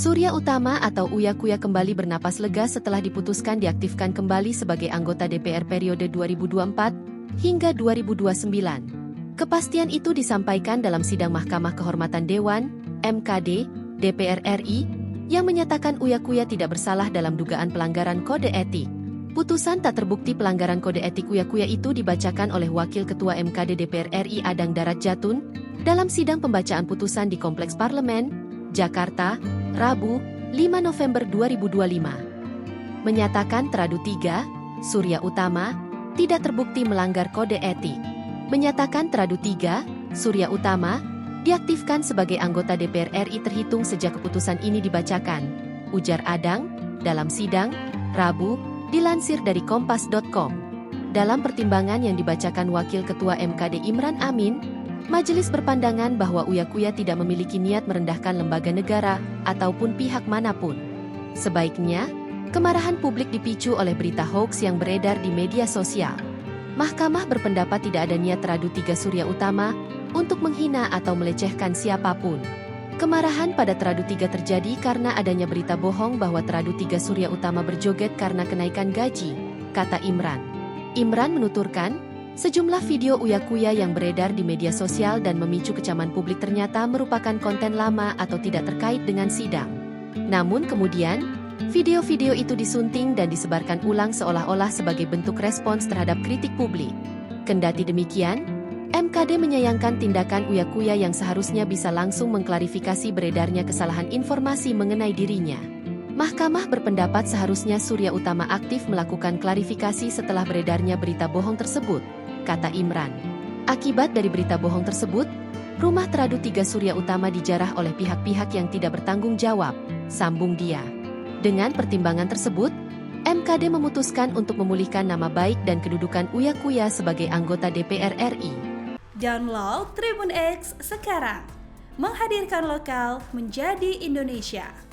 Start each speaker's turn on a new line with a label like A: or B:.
A: Surya Utama atau Uya Kuya kembali bernapas lega setelah diputuskan diaktifkan kembali sebagai anggota DPR periode 2024 hingga 2029. Kepastian itu disampaikan dalam sidang Mahkamah Kehormatan Dewan, MKD, DPR RI, yang menyatakan Uya Kuya tidak bersalah dalam dugaan pelanggaran kode etik. Putusan tak terbukti pelanggaran kode etik Uya Kuya itu dibacakan oleh Wakil Ketua MKD DPR RI Adang Darat Jatun dalam sidang pembacaan putusan di Kompleks Parlemen, Jakarta, Rabu, 5 November 2025. Menyatakan Teradu 3, Surya Utama, tidak terbukti melanggar kode etik. Menyatakan Teradu 3, Surya Utama, diaktifkan sebagai anggota DPR RI terhitung sejak keputusan ini dibacakan, ujar Adang, dalam sidang, Rabu, dilansir dari Kompas.com. Dalam pertimbangan yang dibacakan Wakil Ketua MKD Imran Amin, Majelis berpandangan bahwa Uya Kuya tidak memiliki niat merendahkan lembaga negara ataupun pihak manapun. Sebaiknya, kemarahan publik dipicu oleh berita hoaks yang beredar di media sosial. Mahkamah berpendapat tidak ada niat Teradu 3 Surya Utama untuk menghina atau melecehkan siapapun. Kemarahan pada Teradu 3 terjadi karena adanya berita bohong bahwa Teradu 3 Surya Utama berjoget karena kenaikan gaji, kata Imran. Imran menuturkan, sejumlah video Uya Kuya yang beredar di media sosial dan memicu kecaman publik ternyata merupakan konten lama atau tidak terkait dengan sidang. Namun kemudian, video-video itu disunting dan disebarkan ulang seolah-olah sebagai bentuk respons terhadap kritik publik. Kendati demikian, MKD menyayangkan tindakan Uya Kuya yang seharusnya bisa langsung mengklarifikasi beredarnya kesalahan informasi mengenai dirinya. Mahkamah berpendapat seharusnya Surya Utama aktif melakukan klarifikasi setelah beredarnya berita bohong tersebut, kata Imran. Akibat dari berita bohong tersebut, rumah Teradu 3 Surya Utama dijarah oleh pihak-pihak yang tidak bertanggung jawab, sambung dia. Dengan pertimbangan tersebut, MKD memutuskan untuk memulihkan nama baik dan kedudukan Uya Kuya sebagai anggota DPR RI.
B: Download Tribun X sekarang, menghadirkan lokal menjadi Indonesia.